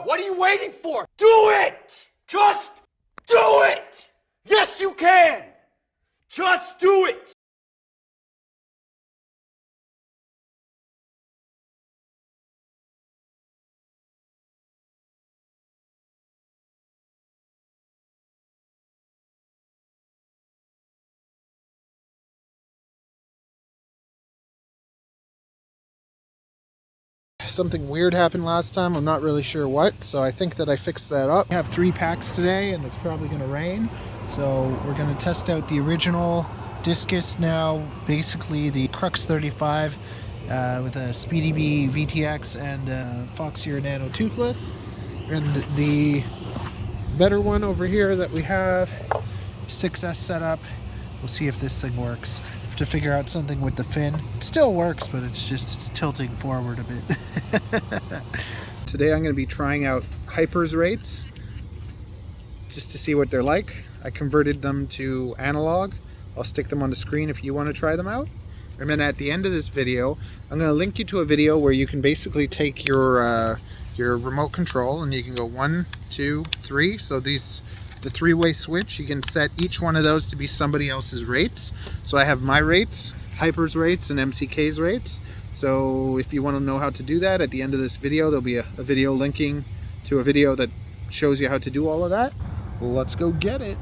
What are you waiting for? Do it! Just do it! Yes, you can! Just do it! Something weird happened last time. I'm not really sure what, so I think that I fixed that up. I have 3 packs today and it's probably going to rain, so we're going to test out the original discus now, basically the Crux 35 with a Speedy Bee VTX and Foxier Nano Toothless, and the better one over here that we have, 6S setup. We'll see if this thing works. Have to figure out something with the fin. It still works, but it's tilting forward a bit. Today I'm going to be trying out Hyper's rates just to see what they're like. I converted them to analog. I'll stick them on the screen if you want to try them out. And then at the end of this video, I'm going to link you to a video where you can basically take your remote control and you can go 1, 2, 3. So the 3-way switch, you can set each one of those to be somebody else's rates. So I have my rates, Hyper's rates, and MCK's rates. So if you want to know how to do that, at the end of this video there'll be a video linking to a video that shows you how to do all of that. Let's go get it.